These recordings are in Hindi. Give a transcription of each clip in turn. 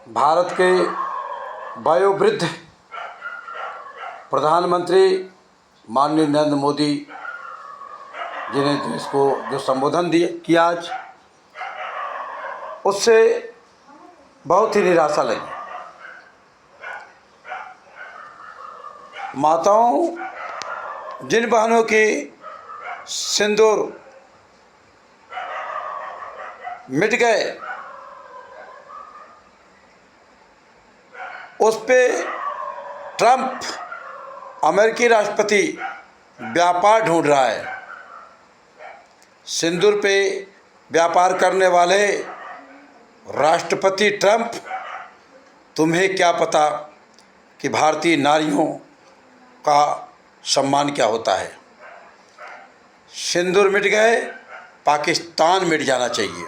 भारत के वयोवृद्ध प्रधानमंत्री माननीय नरेंद्र मोदी जी ने देश को जो संबोधन किया आज, उससे बहुत ही निराशा लगी। माताओं, जिन बहनों की सिंदूर मिट गए, उस पे ट्रंप अमेरिकी राष्ट्रपति व्यापार ढूंढ रहा है। सिंदूर पे व्यापार करने वाले राष्ट्रपति ट्रंप, तुम्हें क्या पता कि भारतीय नारियों का सम्मान क्या होता है। सिंदूर मिट गए, पाकिस्तान मिट जाना चाहिए।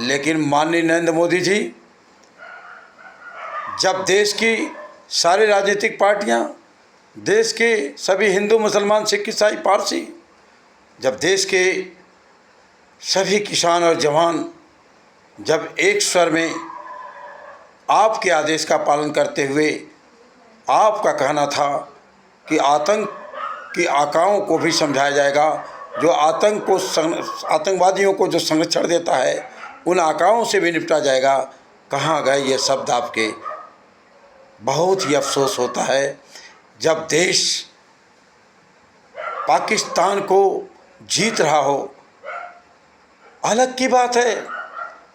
लेकिन माननीय नरेंद्र मोदी जी, जब देश की सारी राजनीतिक पार्टियां, देश के सभी हिंदू, मुसलमान, सिख, ईसाई, पारसी, जब देश के सभी किसान और जवान जब एक स्वर में आपके आदेश का पालन करते हुए आपका कहना था कि आतंक की आकाओं को भी समझाया जाएगा, जो आतंकवादियों को जो संरक्षण देता है, उन आकाओं से भी निपटा जाएगा, कहाँ गए ये शब्द आपके। बहुत ही अफसोस होता है जब देश पाकिस्तान को जीत रहा हो। अलग की बात है,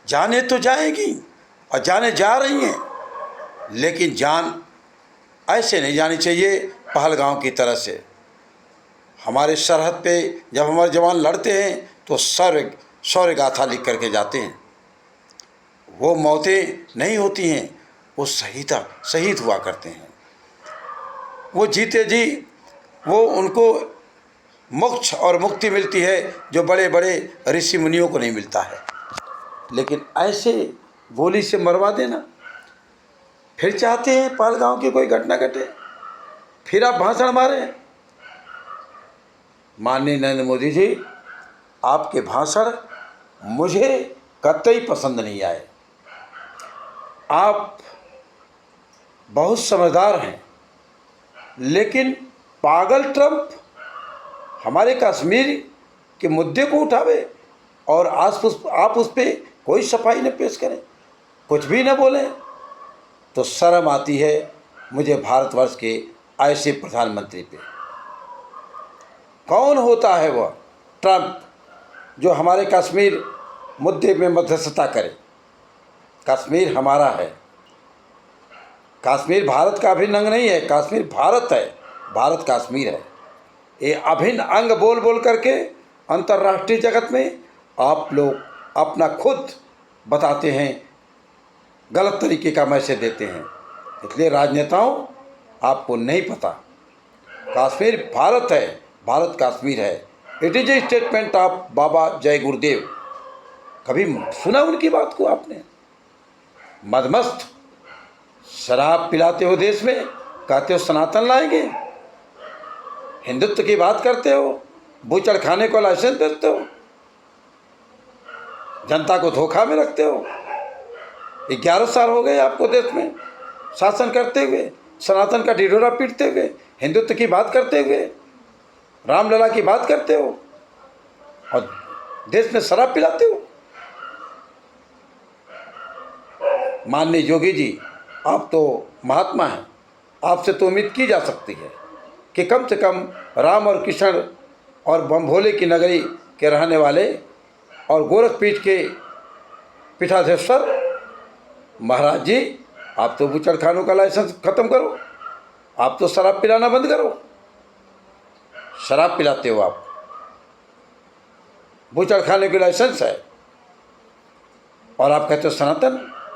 जाने तो जाएगी और जाने जा रही हैं, लेकिन जान ऐसे नहीं जानी चाहिए पहलगांव की तरह से। हमारे सरहद पे जब हमारे जवान लड़ते हैं तो शौर्य गाथा लिख करके जाते हैं। वो मौतें नहीं होती हैं, वो शहीद हुआ करते हैं। वो जीते जी वो उनको मोक्ष और मुक्ति मिलती है, जो बड़े बड़े ऋषि मुनियों को नहीं मिलता है। लेकिन ऐसे गोली से मरवा देना, फिर चाहते हैं पहलगांव की कोई घटना घटे, फिर आप भाषण मारें। माननीय नरेंद्र मोदी जी, आपके भाषण मुझे कतई पसंद नहीं आए। आप बहुत समझदार हैं, लेकिन पागल ट्रंप हमारे कश्मीर के मुद्दे को उठावे और आप उस पर कोई सफाई न पेश करें, कुछ भी न बोलें, तो शर्म आती है मुझे भारतवर्ष के ऐसे प्रधानमंत्री पे। कौन होता है वह ट्रंप जो हमारे कश्मीर मुद्दे में मध्यस्थता करे। कश्मीर हमारा है, कश्मीर भारत का अभिन्न अंग नहीं है, कश्मीर भारत है, भारत कश्मीर है। ये अभिन्न अंग बोल बोल करके अंतर्राष्ट्रीय जगत में आप लोग अपना खुद बताते हैं, गलत तरीके का मैसेज देते हैं। इसलिए राजनेताओं, आपको नहीं पता, कश्मीर भारत है, भारत कश्मीर है। It is a statement of Baba Jai Gurudev. कभी सुना उनकी बात को आपने? मदमस्त शराब पिलाते हो देश में, कहते हो सनातन लाएंगे, हिंदुत्व की बात करते हो, बूचड़ खाने को लाइसेंस देते हो, जनता को धोखा में रखते हो। 11 साल हो गए आपको देश में शासन करते हुए, सनातन का ढिढोरा पीटते हुए, हिंदुत्व की बात करते हुए, रामलला की बात करते हो और देश में शराब पिलाते हो। माननीय योगी जी, आप तो महात्मा हैं, आपसे तो उम्मीद की जा सकती है कि कम से कम राम और कृष्ण और बम-भोले की नगरी के रहने वाले और गोरखपीठ के पीठाधीश्वर महाराज जी, आप तो बूचड़ खानों का लाइसेंस ख़त्म करो, आप तो शराब पिलाना बंद करो। शराब पिलाते हो आप, बूचड़ खाने की लाइसेंस है, और आप कहते हो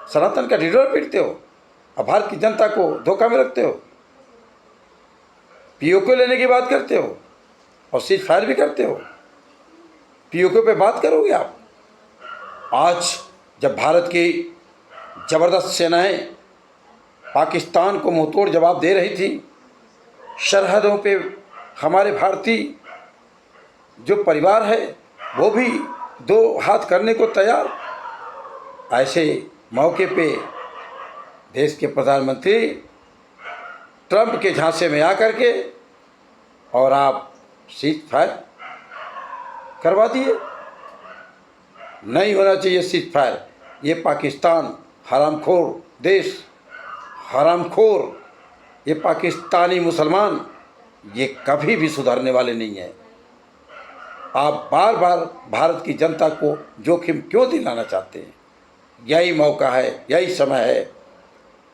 सनातन का ढिढोरा पीटते हो और भारत की जनता को धोखा में रखते हो। पीओके लेने की बात करते हो और सीज फायर भी करते हो। पीओके पे बात करोगे आप? आज जब भारत की ज़बरदस्त सेनाएं पाकिस्तान को मुंहतोड़ जवाब दे रही थी, सरहदों पे हमारे भारतीय जो परिवार है वो भी 2 हाथ करने को तैयार, ऐसे मौके पे देश के प्रधानमंत्री ट्रंप के झांसे में आकर के और आप सीज फायर करवा दिए। नहीं होना चाहिए सीज फायर। ये पाकिस्तान हरामखोर देश, हरामखोर ये पाकिस्तानी मुसलमान ये कभी भी सुधरने वाले नहीं हैं। आप बार बार भारत की जनता को जोखिम क्यों दिलाना चाहते हैं? यही मौका है, यही समय है,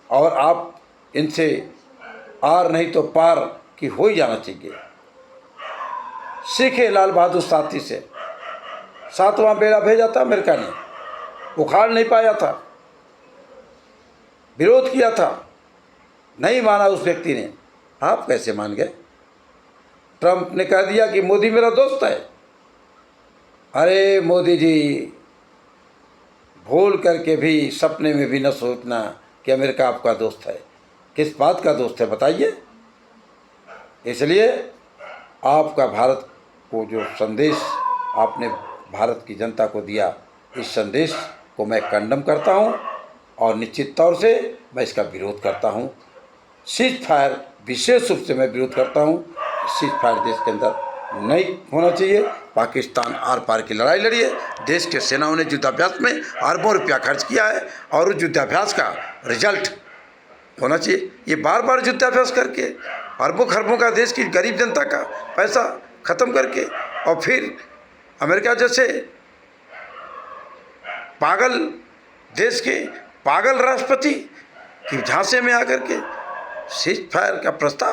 और आप इनसे आर नहीं तो पार की हो ही जाना चाहिए। सीखे लाल बहादुर शास्त्री से, 7वां बेड़ा भेजा था अमेरिका ने, उखाड़ नहीं पाया था, विरोध किया था, नहीं माना उस व्यक्ति ने। आप कैसे मान गए? ट्रंप ने कह दिया कि मोदी मेरा दोस्त है। अरे मोदी जी, भूल करके भी सपने में भी न सोचना कि अमेरिका आपका दोस्त है। किस बात का दोस्त है बताइए? इसलिए आपका भारत को जो संदेश आपने भारत की जनता को दिया, इस संदेश को मैं कंडम करता हूं और निश्चित तौर से मैं इसका विरोध करता हूं। सीज फायर विशेष रूप से मैं विरोध करता हूं। सीज फायर देश के अंदर नहीं होना चाहिए। पाकिस्तान आर पार की लड़ाई लड़ी है। देश के सेनाओं ने युद्धाभ्यास में अरबों रुपया खर्च किया है और उस युद्धाभ्यास का रिजल्ट होना चाहिए। ये बार बार युद्धाभ्यास करके अरबों खरबों का देश की गरीब जनता का पैसा ख़त्म करके और फिर अमेरिका जैसे पागल देश के पागल राष्ट्रपति की झांसे में आकर के सीज फायर का प्रस्ताव